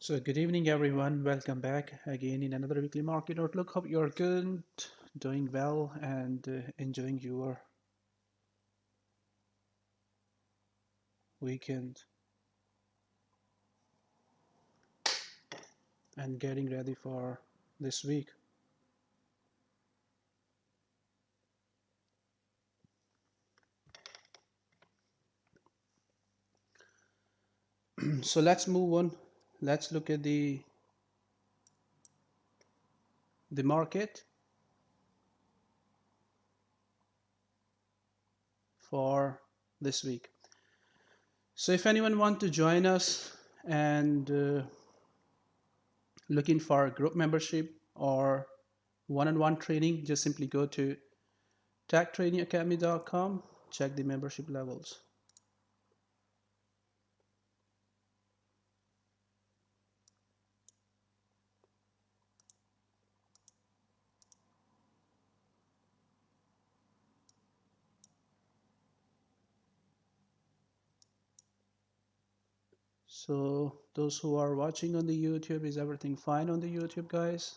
So good evening everyone, welcome back again in another weekly market outlook. Hope you're good, doing well and enjoying your weekend and getting ready for this week. So let's move on. Let's look at the market for this week. So if anyone want to join us and looking for a group membership or one-on-one training, just simply go to tactradingacademy.com, check the membership levels. So those who are watching on the YouTube, is everything fine on the YouTube, guys?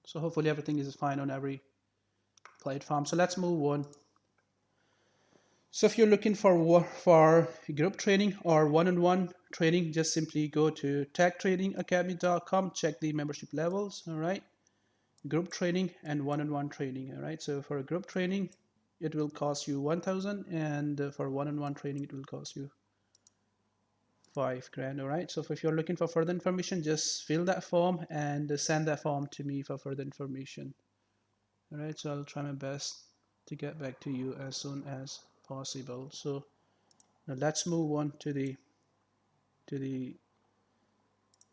So hopefully everything is fine on every platform. So let's move on. So if you're looking for group training or one-on-one training, just simply go to tactradingacademy.com, check the membership levels, all right? Group training and one-on-one training, all right? So for a group training, it will cost you 1,000, and for one-on-one training, it will cost you 5 grand. All right, so if you're looking for further information, just fill that form and send that form to me for further information. All right, so I'll try my best to get back to you as soon as possible. So now let's move on to the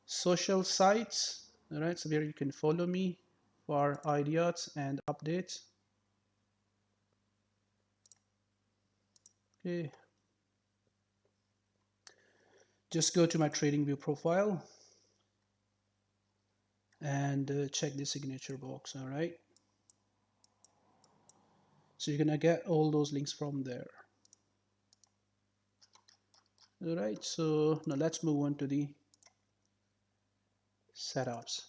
social sites. All right, so where you can follow me for ideas and updates. Okay, just go to my TradingView profile and check the signature box. All right, so you're gonna get all those links from there. All right, so now let's move on to the setups.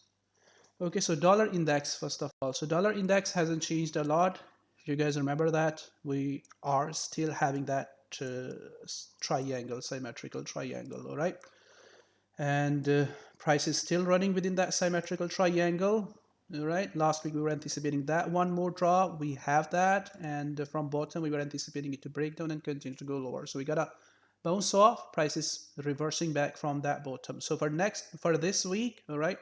Okay, so dollar index first of all. So dollar index hasn't changed a lot. If you guys remember that, we are still having that triangle, symmetrical triangle, all right? And price is still running within that symmetrical triangle, all right? Last week we were anticipating that one more drop. We have that, and from bottom we were anticipating it to break down and continue to go lower. So we got a bounce off, price is reversing back from that bottom. So for this week, all right,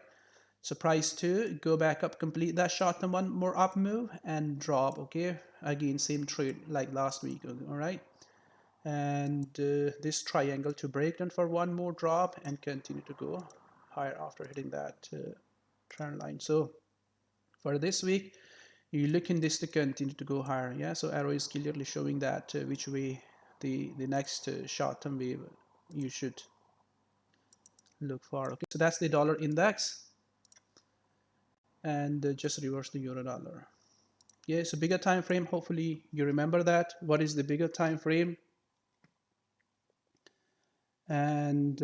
so price to go back up, complete that short-term one more up move and drop. Okay, again same trade like last week. All right, and this triangle to break down for one more drop and continue to go higher after hitting that trend line. So for this week, you're looking this to continue to go higher. Yeah, so arrow is clearly showing that which way the next short-term wave you should look for. Okay, so that's the dollar index, and just reverse the euro dollar. Yeah, so bigger time frame, hopefully you remember that. What is the bigger time frame? And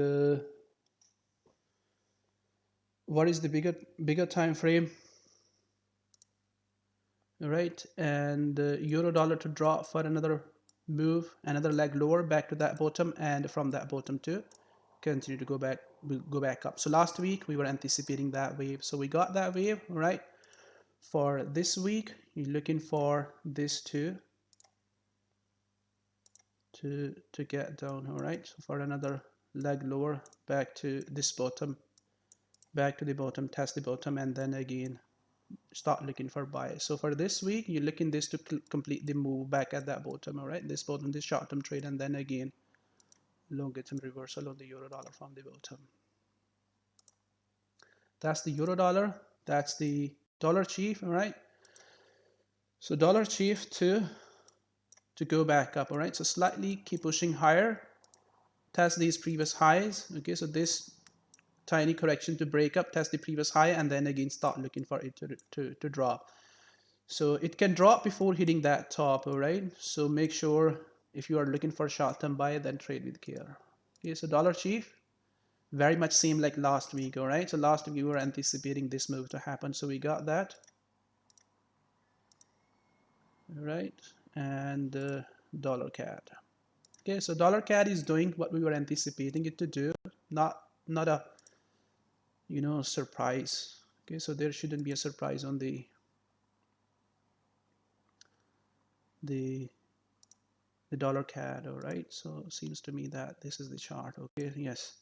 what is the bigger time frame? All right, and euro dollar to drop for another move, another leg lower back to that bottom, and from that bottom to continue to go back up. So last week we were anticipating that wave, so we got that wave. All right, for this week you're looking for this to get down. All right, so for another leg lower back to this bottom, back to the bottom, test the bottom, and then again start looking for buy. So for this week you're looking this to complete the move back at that bottom. All right, this bottom, this short-term trade, and then again longer term reversal on the euro dollar from the bottom. That's the euro dollar, that's the dollar chief. All right, so dollar chief to go back up. All right, so slightly keep pushing higher, test these previous highs. Okay, so this tiny correction to break up, test the previous high, and then again start looking for it to drop. So it can drop before hitting that top, all right? So make sure if you are looking for short-term buy, then trade with care. Okay, so dollar chief, very much same like last week, all right? So last week we were anticipating this move to happen, so we got that. All right, and dollar CAD. Okay, so dollar CAD is doing what we were anticipating it to do, not a surprise. Okay, so there shouldn't be a surprise on the dollar CAD. All right, so it seems to me that this is the chart. Okay, yes,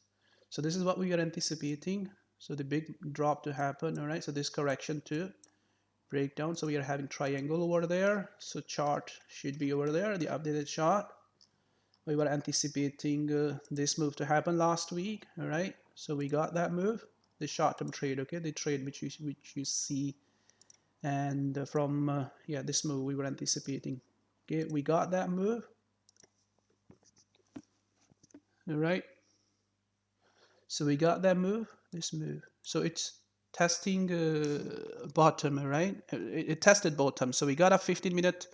so this is what we are anticipating. So the big drop to happen. All right, so this correction to break down. So we are having triangle over there, so chart should be over there, the updated chart. We were anticipating this move to happen last week. All right, so we got that move, the short-term trade. Okay, the trade which you see, and from yeah, this move we were anticipating. Okay, we got that move. All right, so we got that move, this move. So it's testing bottom. All right, it tested bottom, so we got a 15-minute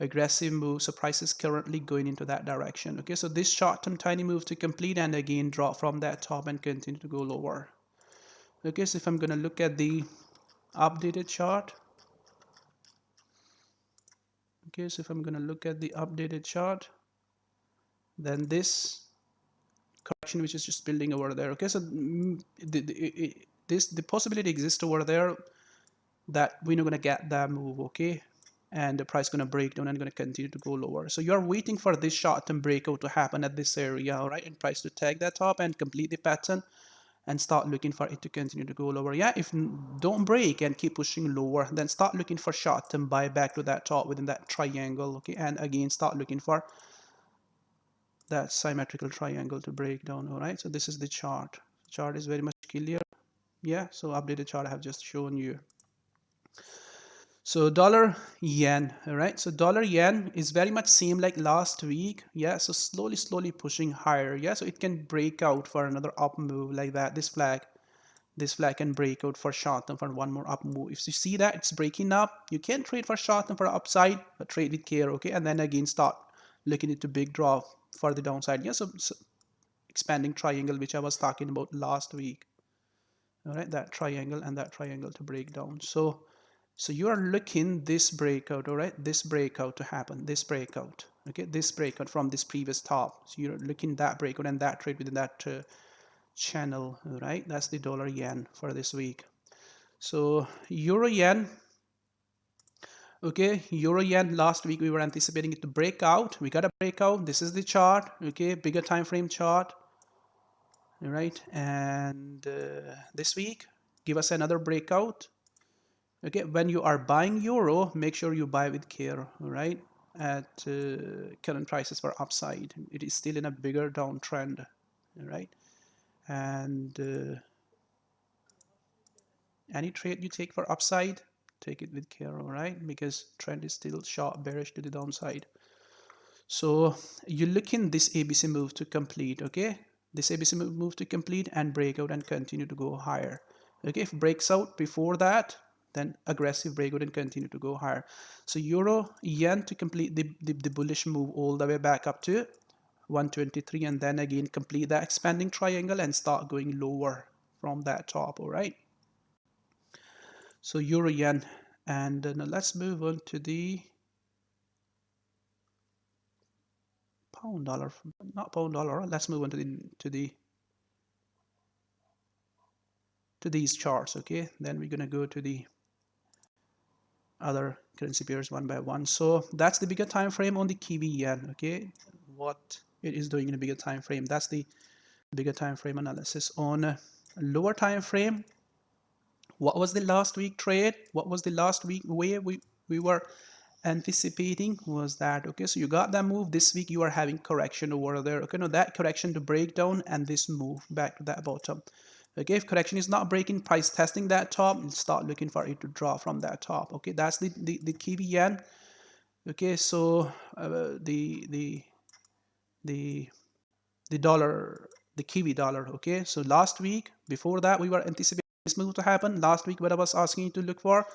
aggressive move. So price is currently going into that direction. Okay, so this short-term tiny move to complete and again drop from that top and continue to go lower. Okay, so if I'm going to look at the updated chart, okay, so if I'm going to look at the updated chart, then this correction which is just building over there. Okay, so the possibility exists over there that we're not going to get that move. Okay, and the price going to break down and going to continue to go lower. So you're waiting for this short-term breakout to happen at this area, all right, and price to tag that top and complete the pattern and start looking for it to continue to go lower. Yeah, if don't break and keep pushing lower, then start looking for short-term buy back to that top within that triangle. Okay, and again start looking for that symmetrical triangle to break down. All right, so this is the chart. Chart is very much clear. Yeah, so updated chart I have just shown you. So dollar yen, all right, so dollar yen is very much same like last week. Yeah, so slowly pushing higher. Yeah, so it can break out for another up move like that. This flag can break out for short term for one more up move. If you see that it's breaking up, you can trade for short term for upside, but trade with care. Okay, and then again start looking into big drop for the downside. Yeah, so expanding triangle which I was talking about last week. All right, that triangle and that triangle to break down. So you are looking this breakout, all right, this breakout to happen, this breakout. Okay, this breakout from this previous top. So you're looking that breakout and that trade within that channel. All right, that's the dollar yen for this week. So euro yen. Okay, euro yen last week we were anticipating it to break out. We got a breakout. This is the chart. Okay, bigger time frame chart. All right, and this week give us another breakout. Okay, when you are buying euro, make sure you buy with care. All right, at current prices for upside. It is still in a bigger downtrend. All right, and any trade you take for upside, take it with care. All right, because trend is still sharp bearish to the downside. So you look in this ABC move to complete. Okay, this ABC move to complete and break out and continue to go higher. Okay, if it breaks out before that, then aggressive breakout and continue to go higher. So euro yen to complete the bullish move all the way back up to 123, and then again complete that expanding triangle and start going lower from that top. All right, so euro yen, and now let's move on to the pound dollar. Not pound dollar, let's move on to these charts. Okay, then we're gonna go to the other currency pairs one by one. So that's the bigger time frame on the Kiwi yen. Okay, what it is doing in a bigger time frame, that's the bigger time frame analysis. On a lower time frame, what was the last week trade, what was the last week where we were anticipating was that. Okay, so you got that move. This week you are having correction over there. Okay, now that correction to break down and this move back to that bottom. Okay, if correction is not breaking, price testing that top, start looking for it to drop from that top. Okay, that's the Kiwi yen. Okay, so the the Kiwi dollar. Okay, so last week, before that, we were anticipating this move to happen. Last week, what I was asking you to look for,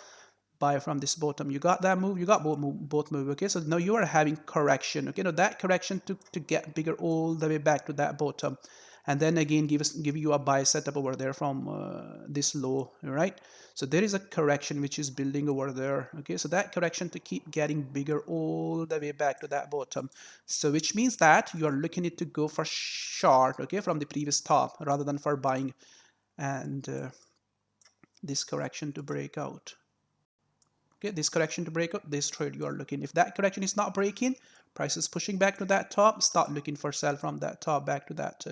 buy from this bottom. You got that move, you got both move. Okay, so now you are having correction. Okay, now that correction to get bigger all the way back to that bottom, and then again give you a buy setup over there from this low. All right, so there is a correction which is building over there. Okay, so that correction to keep getting bigger all the way back to that bottom, so which means that you are looking it to go for short, okay, from the previous top rather than for buying, and this correction to break out. Okay, this correction to break out, this trade you are looking. If that correction is not breaking, price is pushing back to that top, start looking for sell from that top back to that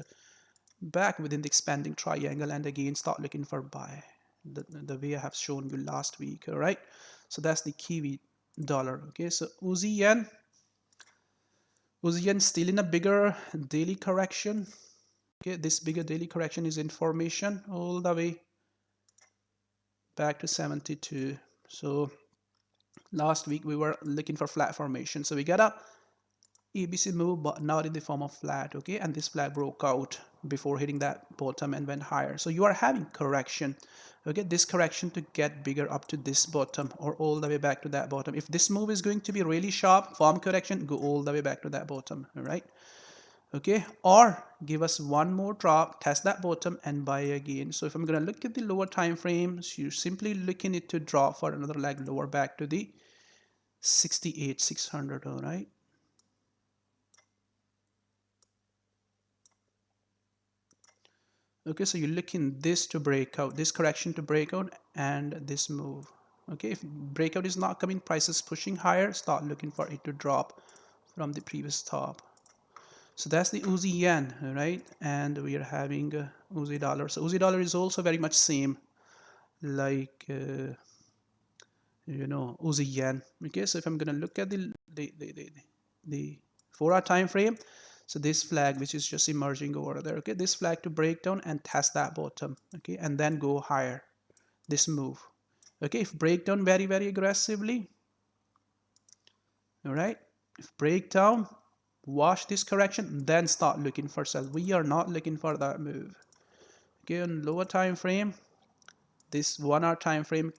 back within the expanding triangle, and again start looking for buy, the way I have shown you last week. All right, so that's the Kiwi dollar. Okay, so Aussie yen still in a bigger daily correction. Okay, this bigger daily correction is in formation all the way back to 72. So last week we were looking for flat formation, so we got a ABC move, but not in the form of flat. Okay, and this flat broke out before hitting that bottom and went higher. So you are having correction. Okay, this correction to get bigger up to this bottom or all the way back to that bottom. If this move is going to be really sharp, form correction, go all the way back to that bottom. All right, okay, or give us one more drop, test that bottom and buy again. So if I'm going to look at the lower time frames, you're simply looking it to drop for another leg lower back to the 68,600. All right, okay, so you're looking this to break out, this correction to break out, and this move. Okay, if breakout is not coming, price is pushing higher, start looking for it to drop from the previous top. So that's the Aussie yen, right? And we are having Aussie dollar. So Aussie dollar is also very much same like Aussie yen. Okay, so if I'm gonna look at the 4-hour time frame, so this flag which is just emerging over there, okay, this flag to break down and test that bottom, okay, and then go higher, this move. Okay, if break down very aggressively, all right, if break down, watch this correction, then start looking for sell. We are not looking for that move. Okay, on lower time frame, this 1-hour time frame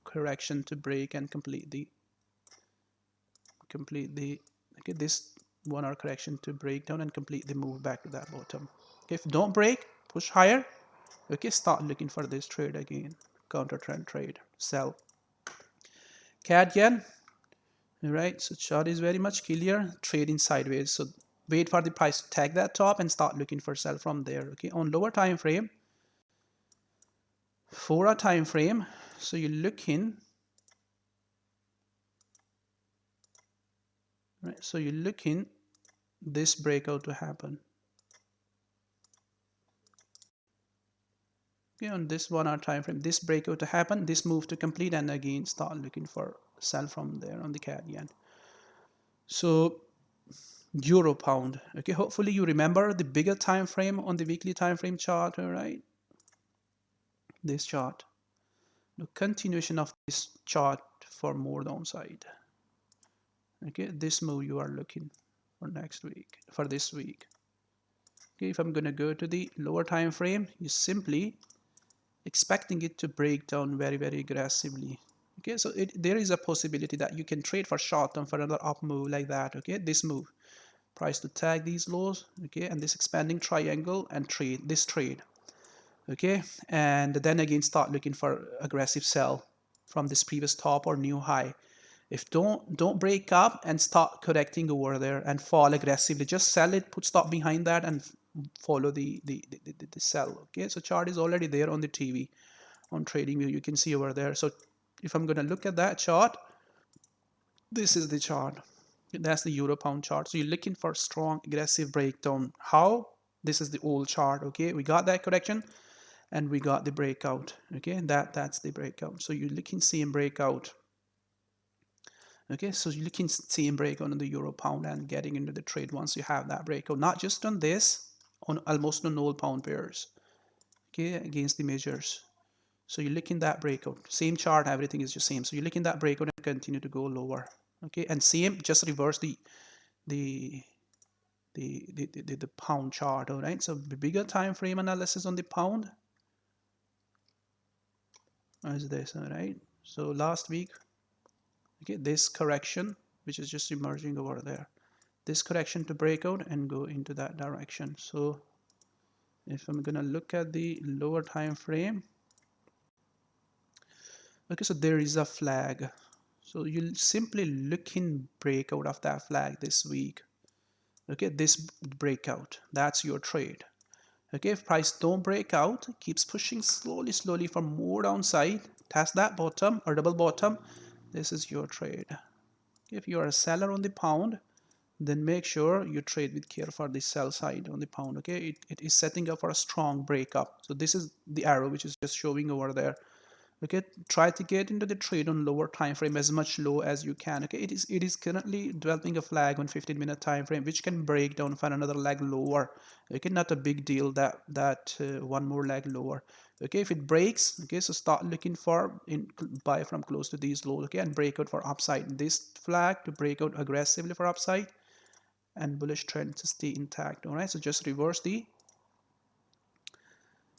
correction to break and complete the okay, this 1-hour correction to break down and complete the move back to that bottom. Okay, if don't break, push higher. Okay, start looking for this trade again, counter trend trade, sell. CAD yen, all right, so chart is very much clear, trading sideways, so wait for the price to tag that top and start looking for sell from there. Okay, on lower time frame, 4-hour time frame, so you're looking, right, so you're looking this breakout to happen. Okay, on this 1-hour time frame, this breakout to happen, this move to complete, and again start looking for sell from there on the CAD yen. So euro pound, okay, hopefully you remember the bigger time frame on the weekly time frame chart. All right, this chart, the continuation of this chart for more downside. Okay, this move you are looking for next week, for this week. Okay, if I'm going to go to the lower time frame, you simply expecting it to break down very aggressively. Okay, so there is a possibility that you can trade for short term for another up move like that. Okay, this move, price to tag these lows, okay, and this expanding triangle and trade this trade. Okay, and then again start looking for aggressive sell from this previous top or new high. If don't break up and start correcting over there and fall aggressively, just sell it, put stop behind that and follow the sell. Okay, so chart is already there on the TV on trading view, you can see over there. So if I'm going to look at that chart, this is the chart, that's the euro pound chart. So you're looking for strong aggressive breakdown. How? This is the old chart. Okay, we got that correction and we got the breakout. Okay, that's the breakout. So you're looking same breakout. Okay, so you're looking same breakout on the euro pound and getting into the trade once you have that breakout, not just on this, on almost on all pound pairs. Okay, against the measures. So you're looking that breakout, same chart, everything is just same. So you're looking that breakout and continue to go lower. Okay, and same, just reverse the the pound chart. All right, so the bigger time frame analysis on the pound is this. All right, so last week, okay, this correction which is just emerging over there, this correction to break out and go into that direction. So if I'm gonna look at the lower time frame, okay, so there is a flag. So you'll simply look in breakout of that flag this week. Okay, this breakout, that's your trade. Okay, if price don't break out, keeps pushing slowly for more downside, test that bottom or double bottom, this is your trade. If you are a seller on the pound, then make sure you trade with care for the sell side on the pound. Okay, it is setting up for a strong breakup. So this is the arrow which is just showing over there. Okay, try to get into the trade on lower time frame, as much low as you can. Okay, it is currently developing a flag on 15-minute time frame which can break down for another leg lower. Okay, not a big deal that one more leg lower. Okay, if it breaks, okay, so start looking for buy from close to these lows, okay, and break out for upside. This flag to break out aggressively for upside and bullish trend to stay intact. All right, so just reverse the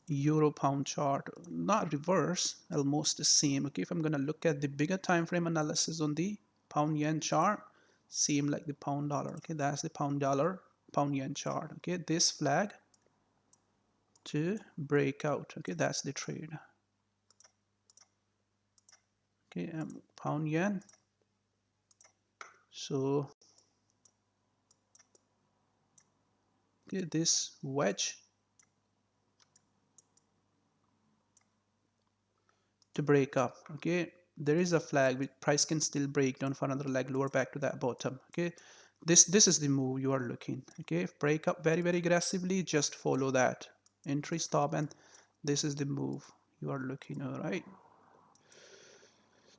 euro pound chart, not reverse, almost the same. Okay, if I'm going to look at the bigger time frame analysis on the pound yen chart, same like the pound dollar. Okay, that's the pound dollar pound yen chart. Okay, this flag to break out. Okay, that's the trade. Okay, pound yen. So okay, this wedge to break up. Okay, there is a flag which price can still break down for another leg lower back to that bottom. Okay, this is the move you are looking. Okay, if break up very aggressively, just follow that entry, stop, and this is the move you are looking. All right,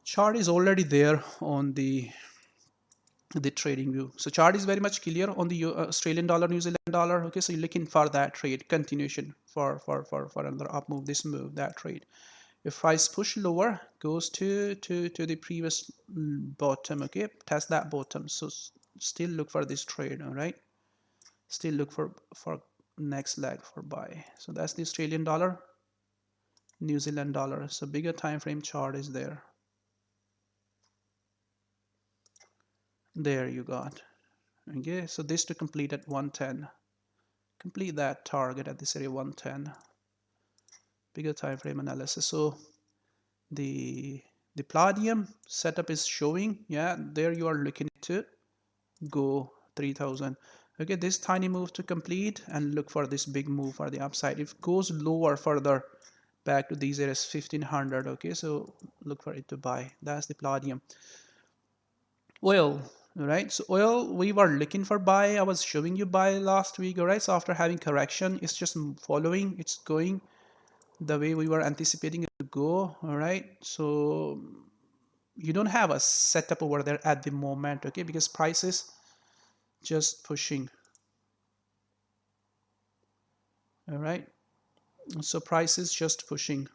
chart is already there on the trading view. So chart is very much clear on the Australian dollar, New Zealand dollar. Okay, so you're looking for that trade continuation for another up move, this move, that trade. If price push lower, goes to the previous bottom, okay, test that bottom. So still look for this trade. All right, still look for next leg for buy. So that's the Australian dollar, New Zealand dollar. So bigger time frame chart is there. There you got. Okay, so this to complete at 110. Complete that target at this area 110. Bigger time frame analysis. So the Palladium setup is showing, yeah, there you are looking to go 3000. Okay, this tiny move to complete and look for this big move for the upside. If it goes lower further back to these areas 1500, okay, so look for it to buy. That's the Palladium. Oil, all right, so oil we were looking for buy. I was showing you buy last week. All right, so after having correction, it's just following, it's going the way we were anticipating it to go. All right, so you don't have a setup over there at the moment, okay, because price is just pushing. All right, so price is just pushing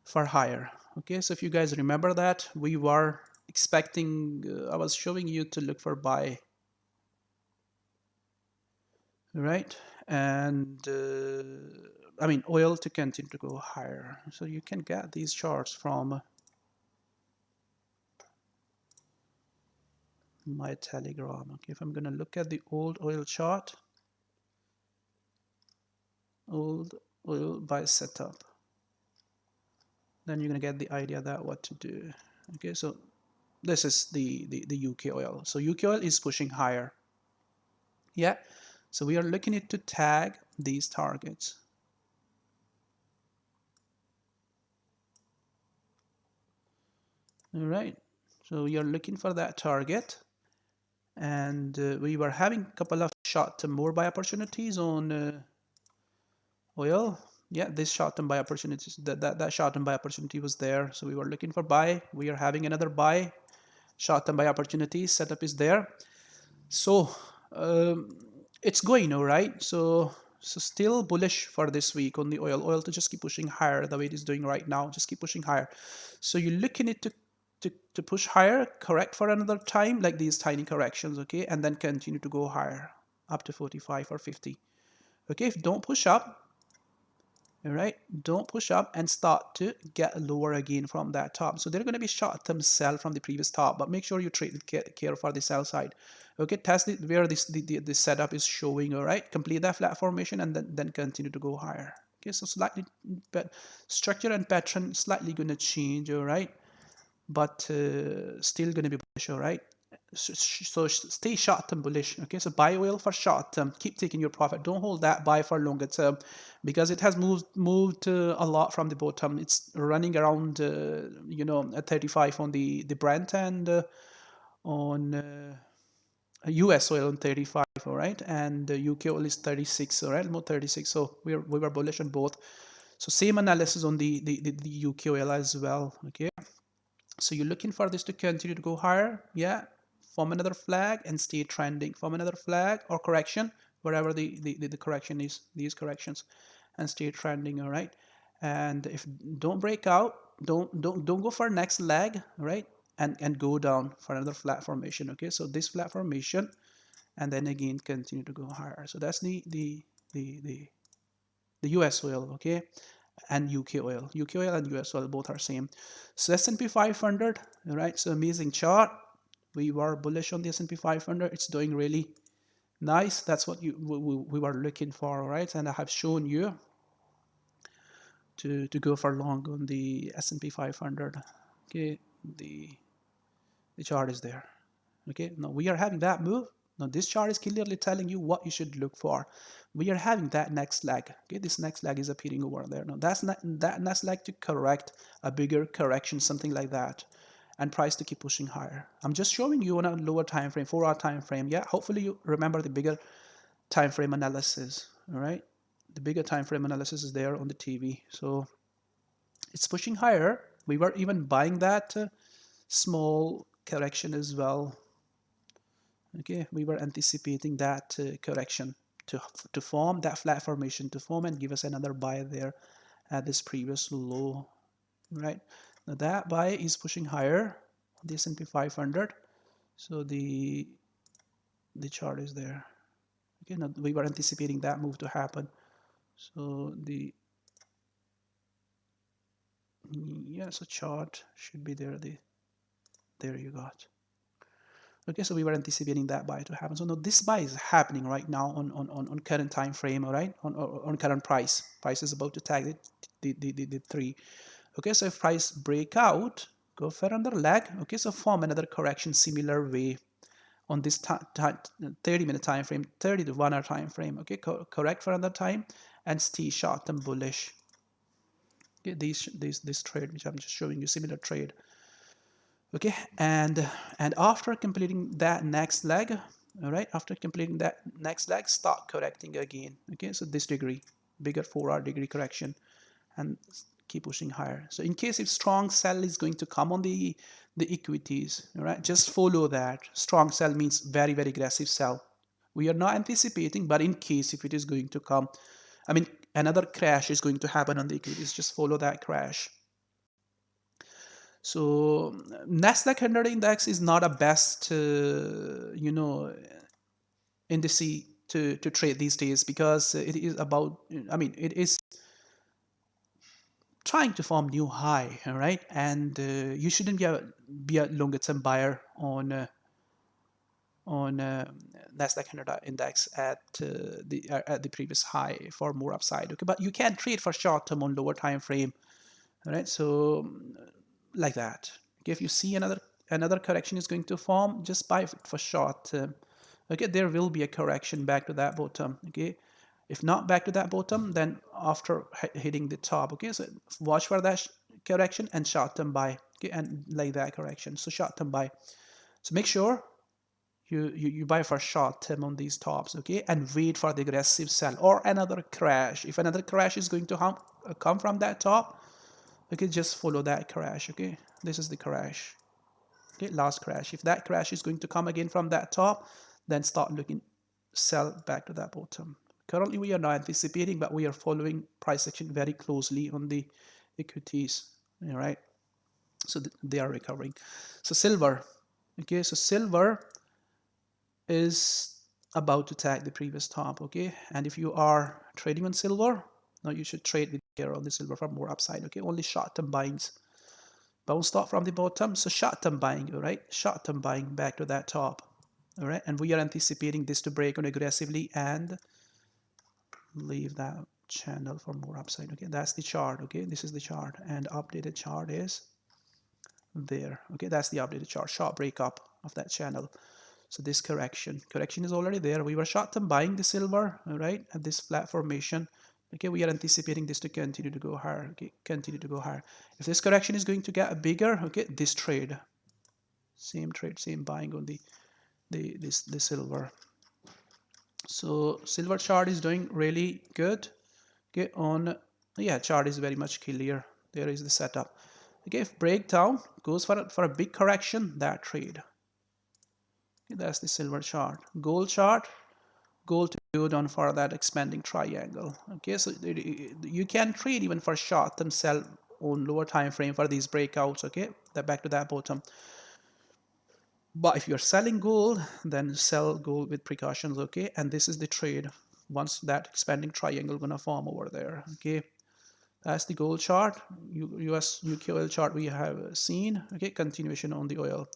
for higher. Okay, so if you guys remember that, we were expecting, I was showing you to look for buy, right? And I mean oil to continue to go higher. So you can get these charts from my Telegram. Okay, if I'm gonna look at the old oil chart, old oil buy setup, then you're gonna get the idea that what to do. Okay, so this is the UK oil. So UK oil is pushing higher. Yeah, so we are looking at to tag these targets. All right, so we are looking for that target, and we were having a couple of short-term more buy opportunities on oil. Yeah, this short-term buy opportunities, that short-term buy opportunity was there, so we were looking for buy. We are having another buy, short-term buy opportunity setup is there. So it's going all right. So still bullish for this week on the oil to just keep pushing higher the way it is doing right now. Just keep pushing higher. So you're looking at to to push higher, correct for another time, like these tiny corrections, okay, and then continue to go higher up to 45 or 50. Okay, if don't push up, all right, don't push up and start to get lower again from that top. So they're going to be short-term sell from the previous top, but make sure you trade with care for the sell side. Okay, test it where the setup is showing. All right, complete that flat formation and then continue to go higher. Okay, so slightly, but structure and pattern slightly going to change. All right, but still going to be bullish. All right, so stay short term bullish. Okay, so buy oil for short term, keep taking your profit, don't hold that buy for longer term, because it has moved a lot from the bottom. It's running around you know, at 35 on the Brent, and on US oil on 35, all right, and UK oil is 36, all right, almost 36. So we were bullish on both. So same analysis on the UK oil as well. Okay, so you're looking for this to continue to go higher, yeah, form another flag and stay trending, form another flag or correction, wherever the correction is, these corrections, and stay trending, all right. And if don't break out, don't go for next leg, right, and go down for another flat formation. Okay, so this flat formation, and then again continue to go higher. So that's the US oil, okay, and UK oil. UK oil and US oil both are same. So S&P 500, all right, so amazing chart. We were bullish on the S&P 500. It's doing really nice. That's what we were looking for, all right, and I have shown you to go for long on the S&P 500. Okay, the chart is there. Okay, now we are having that move. Now this chart is clearly telling you what you should look for. We are having that next leg. Okay, this next leg is appearing over there. Now that's not that next leg to correct a bigger correction, something like that, and price to keep pushing higher. I'm just showing you on a lower time frame, 4-hour time frame. Yeah, hopefully you remember the bigger time frame analysis. All right, the bigger time frame analysis is there on the TV. So it's pushing higher. We were even buying that small correction as well. Okay, we were anticipating that correction to form that flat formation, to form and give us another buy there at this previous low, right? Now that buy is pushing higher on the S&P 500. So the chart is there. Okay, now we were anticipating that move to happen. So so chart should be there. There you got. Okay, so we were anticipating that buy to happen. So now this buy is happening right now on current time frame, all right, on current price. Price is about to tag the 3. Okay, so if price break out, go for another leg. Okay, so form another correction similar way on this 30-minute time frame, 30 to 1 hour time frame. Okay, correct for another time and stay short and bullish. Okay, this trade which I'm just showing you, similar trade. Okay, and after completing that next leg, all right, after completing that next leg, start correcting again. Okay, so this degree, bigger 4-hour degree correction, and keep pushing higher. So in case if strong sell is going to come on the equities, all right, just follow that. Strong sell means very aggressive sell. We are not anticipating, but in case if it is going to come, I mean another crash is going to happen on the equities, just follow that crash. So NASDAQ 100 index is not a best you know, indice to trade these days, because it is about, I mean, it is trying to form new high, all right, and you shouldn't be a longer term buyer on NASDAQ 100 index at the previous high for more upside. Okay, but you can trade for short term on lower time frame, all right, so like that. Okay, if you see another correction is going to form, just buy it for short term. Okay, there will be a correction back to that bottom. Okay, if not back to that bottom, then after hitting the top. Okay, so watch for that correction and short term buy. Okay, and like that correction, so short term buy. So make sure you buy for short term on these tops. Okay, and wait for the aggressive sell or another crash. If another crash is going to come from that top, okay, just follow that crash. Okay, this is the crash. Okay, last crash. If that crash is going to come again from that top, then start looking sell back to that bottom. Currently we are not anticipating, but we are following price action very closely on the equities. All right, So they are recovering. So silver, okay, so silver is about to tag the previous top, okay, and if you are trading on silver, now you should trade with here on the silver for more upside, okay, only short-term buyings. Bounce stop from the bottom, so short-term buying, all right, short-term buying back to that top, all right, and we are anticipating this to break on aggressively and leave that channel for more upside, okay, that's the chart, okay, this is the chart, and updated chart is there, okay, that's the updated chart, sharp breakup of that channel. So this correction is already there. We were short-term buying the silver, all right, at this flat formation. Okay, we are anticipating this to continue to go higher. Okay, continue to go higher. If this correction is going to get bigger, okay, this trade, same trade, same buying on the silver. So silver chart is doing really good. Okay, on yeah, chart is very much clear. There is the setup. Okay, if breakdown goes for a big correction, that trade. Okay, that's the silver chart. Gold chart, gold to go down for that expanding triangle. Okay, so you can trade even for short term sell on lower time frame for these breakouts. Okay, that back to that bottom. But if you're selling gold, then sell gold with precautions. Okay, and this is the trade once that expanding triangle gonna form over there. Okay, that's the gold chart. US UK oil chart we have seen. Okay, continuation on the oil.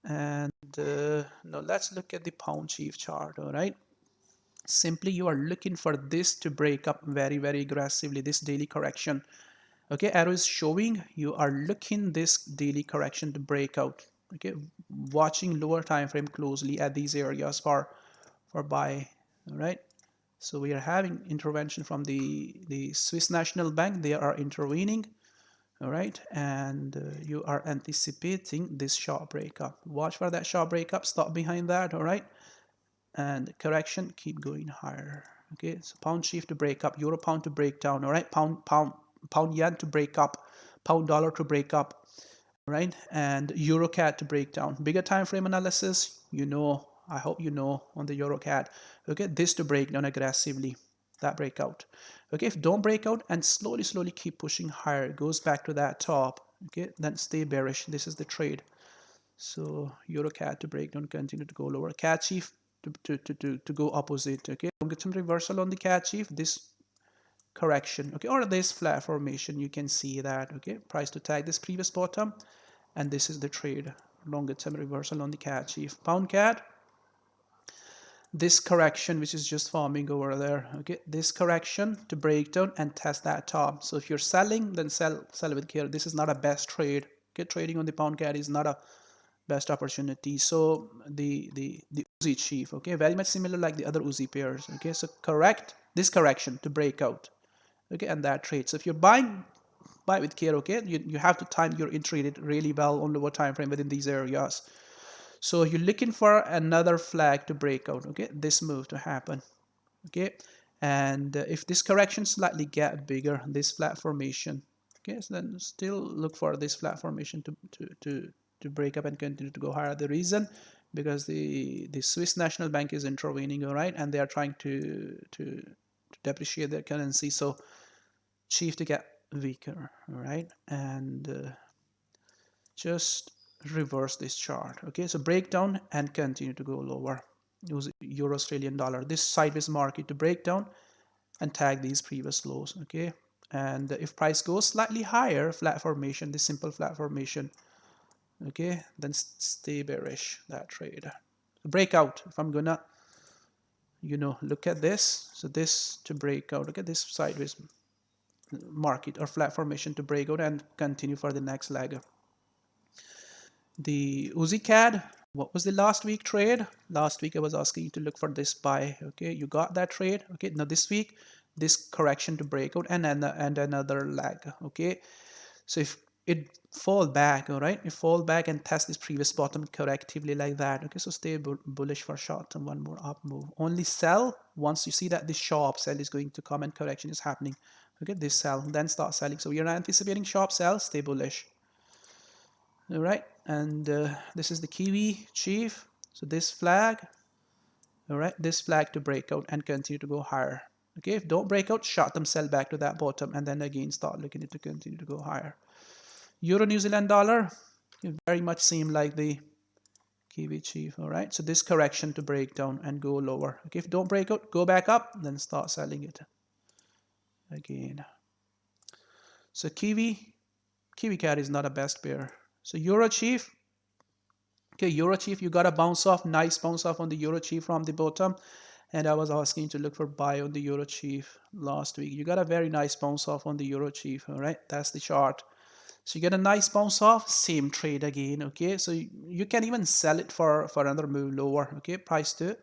And now let's look at the pound chief chart. All right, simply you are looking for this to break up very aggressively, this daily correction. Okay, arrow is showing you are looking this daily correction to break out. Okay, watching lower time frame closely at these areas for buy. All right, so we are having intervention from the Swiss National Bank. They are intervening. All right, and you are anticipating this sharp breakup. Watch for that sharp breakup, stop behind that. All right, and correction, keep going higher. Okay, so pound chief to break up, euro pound to break down. All right, pound yen to break up, pound dollar to break up. All right, and EURCAD to break down. Bigger time frame analysis, you know, I hope you know on the EURCAD. Okay, this to break down aggressively, that breakout. Okay, if don't break out and slowly keep pushing higher, goes back to that top. Okay, then stay bearish. This is the trade. So EURCAD to break down, continue to go lower. CADCHF to go opposite. Okay, longer term reversal on the CADCHF. This correction, okay, or this flat formation, you can see that. Okay, price to tag this previous bottom, and this is the trade. Longer term reversal on the CADCHF. Pound CAD, this correction which is just forming over there. Okay, this correction to break down and test that top. So if you're selling, then sell with care. This is not a best trade. Okay, trading on the pound CAD is not a best opportunity. So the USD chief, okay, very much similar like the other USD pairs. Okay, so correct this correction to break out. Okay, and that trade. So if you're buying, buy with care. Okay, you have to time your entry really well on lower time frame within these areas. So you're looking for another flag to break out. Okay, this move to happen. Okay, and if this correction slightly get bigger, this flat formation. Okay, so then still look for this flat formation to break up and continue to go higher. The reason, because the Swiss National Bank is intervening, all right, and they are trying to depreciate their currency, so chief to get weaker, all right, and just reverse this chart. Okay, so break down and continue to go lower. Use Euro Australian dollar, this sideways market to break down and tag these previous lows. Okay, and if price goes slightly higher, flat formation, this simple flat formation, okay, then stay bearish that trade. Breakout, if I'm gonna, you know, look at this, so this to break out. Look at this sideways market or flat formation to break out and continue for the next leg. The USDCAD, what was the last week trade? Last week I was asking you to look for this buy. Okay, you got that trade. Okay, now this week, this correction to break out and another leg. Okay, so if it fall back, all right, it fall back and test this previous bottom correctively like that. Okay, so stay bullish for short term, one more up move. Only sell once you see that this sharp sell is going to come and correction is happening. Okay, this sell, then start selling. So we are anticipating sharp sell, stay bullish. All right, and this is the Kiwi chief. So this flag, all right, this flag to break out and continue to go higher. Okay, if don't break out, short them, sell back to that bottom, and then again start looking at to continue to go higher. Euro New Zealand dollar, it very much seem like the GBPCHF. All right, so this correction to break down and go lower. Okay, if don't break out, go back up, then start selling it again. So CAD is not a best pair. So EUROCHF, okay, EUROCHF, you got a bounce off, nice bounce off on the EUROCHF from the bottom. And I was asking to look for buy on the EUROCHF last week. You got a very nice bounce off on the EUROCHF. All right, that's the chart. So you get a nice bounce off, same trade again. Okay, so you can even sell it for another move lower. Okay, price to,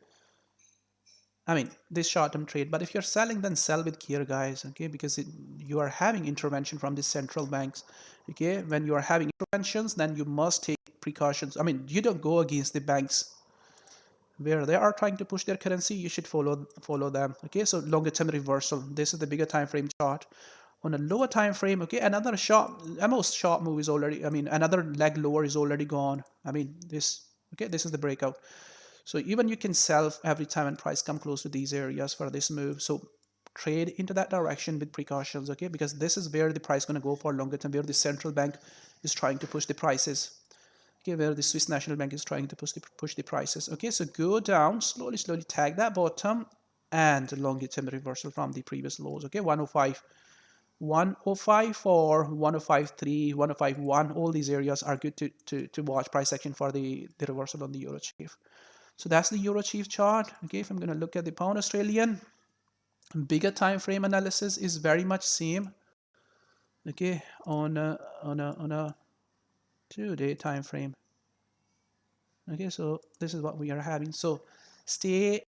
I mean, this short-term trade. But if you're selling, then sell with care, guys. Okay, because you are having intervention from the central banks. Okay, when you are having interventions, then you must take precautions. I mean, you don't go against the banks. Where they are trying to push their currency, you should follow them. Okay, so longer term reversal. This is the bigger time frame chart. On a lower time frame, okay, another almost short move is already, I mean, another leg lower is already gone. I mean, this, okay, this is the breakout. So even you can sell every time and price come close to these areas for this move. So trade into that direction with precautions, okay, because this is where the price going to go for longer term, where the central bank is trying to push the prices. Okay, where the Swiss National Bank is trying to push the prices. Okay, so go down, slowly tag that bottom, and longer term reversal from the previous lows. Okay, 105. 105.4, 105.3, 105.1, all these areas are good to watch price action for the reversal on the EUROCHF. So that's the EUROCHF chart. Okay, if I'm going to look at the pound Australian, bigger time frame analysis is very much same. Okay, on a 2-day time frame. Okay, so this is what we are having. So stay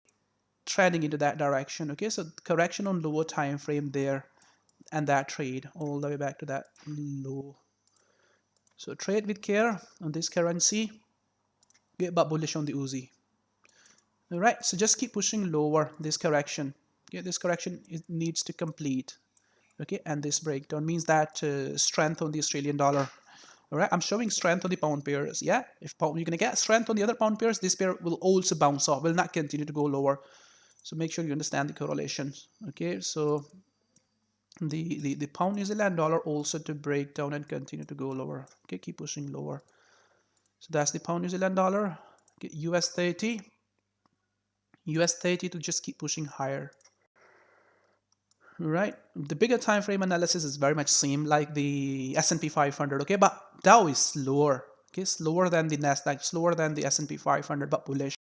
trending into that direction. Okay, so correction on lower time frame there, and that trade all the way back to that low. So trade with care on this currency, but bullish on the USD. All right, so just keep pushing lower this correction. Okay, this correction needs to complete. Okay, and this breakdown means that strength on the Australian dollar. All right, I'm showing strength on the pound pairs. Yeah, if you're going to get strength on the other pound pairs, this pair will also bounce off, will not continue to go lower. So make sure you understand the correlations. Okay, so the pound New Zealand dollar also to break down and continue to go lower. Okay, keep pushing lower. So that's the pound New Zealand dollar. Okay, US30 to just keep pushing higher. Right, the bigger time frame analysis is very much same like the S&P 500. Okay, but Dow is slower. Okay, slower than the NASDAQ, slower than the S&P 500, but bullish.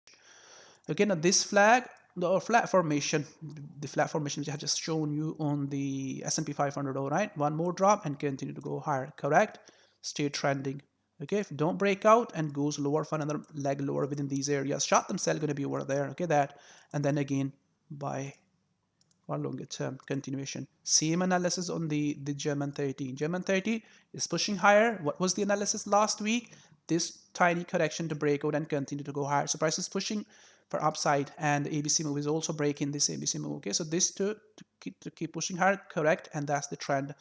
Okay, now this flag, the flat formation, which I have just shown you on the S&P 500. All right, one more drop and continue to go higher. Correct, stay trending. Okay, if you don't break out and goes lower for another leg lower within these areas, short-term sell going to be over there. Okay, that, and then again buy for longer term continuation. Same analysis on the German 30. German 30 is pushing higher. What was the analysis last week? This tiny correction to break out and continue to go higher. So price is pushing for upside, and the ABC move is also breaking this ABC move. Okay, so this to keep pushing higher, correct, and that's the trend.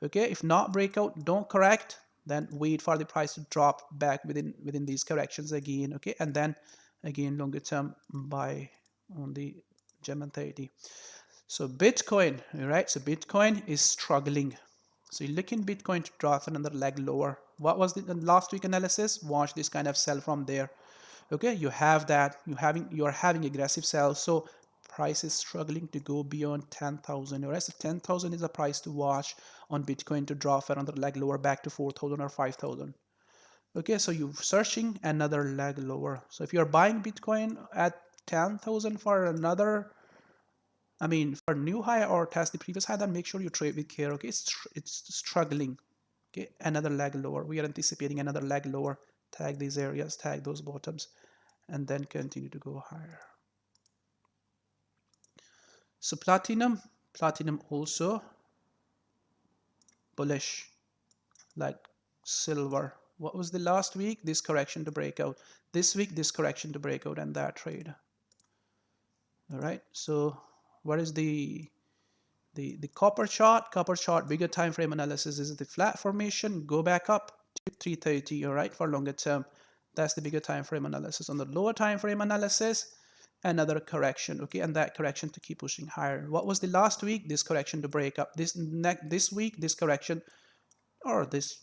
Okay, if not breakout, don't correct, then wait for the price to drop back within these corrections again. Okay, and then again longer term buy on the German 30. So Bitcoin, all right, so Bitcoin is struggling. So you're looking Bitcoin to drop another leg lower. What was the last week analysis? Watch this kind of sell from there. Okay, you have that, you're having aggressive sell. So price is struggling to go beyond 10,000. All right, so 10,000 is a price to watch on Bitcoin to drop another leg lower back to 4,000 or 5,000. Okay, so you're searching another leg lower. So if you're buying Bitcoin at 10,000 for another, I mean, for new high or test the previous high, then make sure you trade with care. Okay, it's struggling. Okay, another leg lower. We are anticipating another leg lower. Tag these areas, tag those bottoms, and then continue to go higher. So platinum also bullish, like silver. What was the last week? This correction to break out. This week, this correction to break out, and that trade. All right, so what is the copper chart? Copper chart, bigger time frame analysis is the flat formation. Go back up to 330. All right, for longer term, that's the bigger time frame analysis. On the lower time frame analysis, another correction. Okay, and that correction to keep pushing higher. What was the last week? This correction to break up. This week, this correction, or this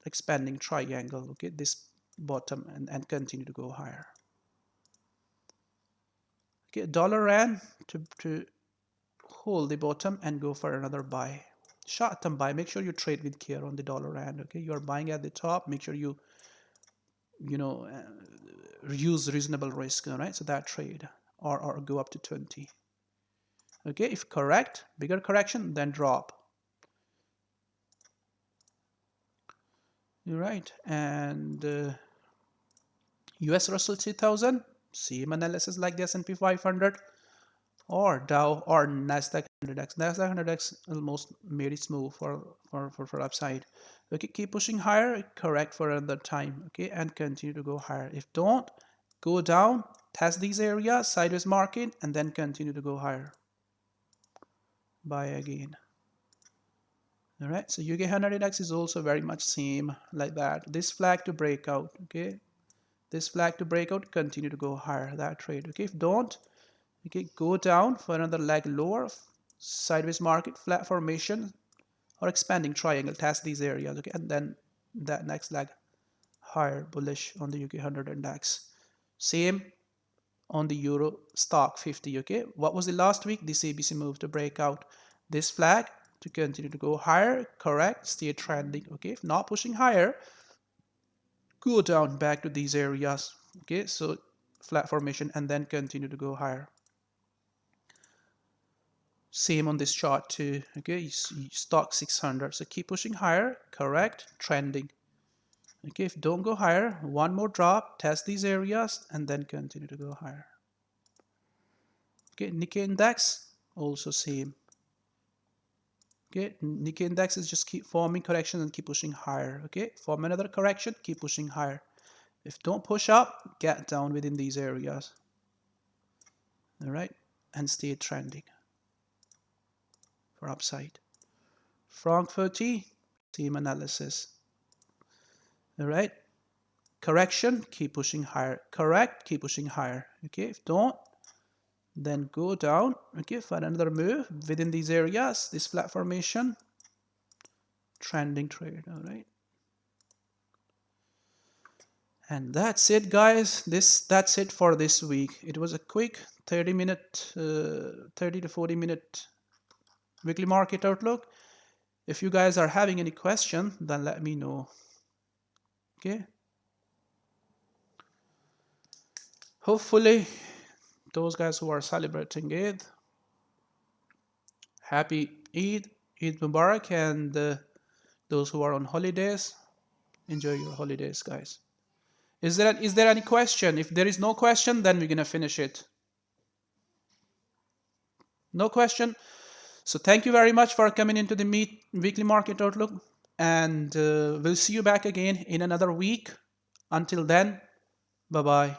expanding triangle, okay, this bottom, and continue to go higher. Okay, dollar rand to hold the bottom and go for another buy, short-term buy. Make sure you trade with care on the dollar rand. Okay, you are buying at the top, make sure you use reasonable risk. All right, so that trade, or go up to 20. Okay, if correct, bigger correction, then drop. All right, and US Russell 2000, same analysis like the S&P 500 or Dow or NASDAQ 100X. NASDAQ 100X almost made its move for upside. Okay, keep pushing higher, correct for another time, okay, and continue to go higher. If don't, go down, test these areas, sideways market, and then continue to go higher. Buy again. All right, so UK 100 index is also very much same like that. This flag to break out, okay, this flag to break out, continue to go higher, that trade. Okay, if don't, okay, go down for another leg lower, sideways market, flat formation, or expanding triangle, test these areas, okay, and then that next leg higher, bullish on the UK 100 index. Same on the Euro Stock 50. Okay, what was the last week? This ABC move to break out this flag to continue to go higher, correct, stay trending. Okay, if not pushing higher, go down back to these areas. Okay, so flat formation and then continue to go higher. Same on this chart too. Okay, stock 600, so keep pushing higher, correct, trending. Okay, if don't go higher, one more drop, test these areas, and then continue to go higher. Okay, Nikkei index also same. Okay, Nikkei index is just keep forming correction and keep pushing higher. Okay, form another correction, keep pushing higher. If don't push up, get down within these areas. All right, and stay trending for upside. Frankfurt, same analysis. All right, correction, keep pushing higher. Correct, keep pushing higher. Okay, if don't, then go down. Okay, for another move within these areas, this flat formation, trending trade. All right, and that's it, guys. That's it for this week. It was a quick 30 to 40 minute weekly market outlook. If you guys are having any question, then let me know. Okay, hopefully those guys who are celebrating Eid, happy Eid Mubarak, and those who are on holidays, enjoy your holidays, guys. Is there any question? If there is no question, then we're gonna finish it. No question. So thank you very much for coming into the weekly market outlook, and we'll see you back again in another week. Until then, bye bye.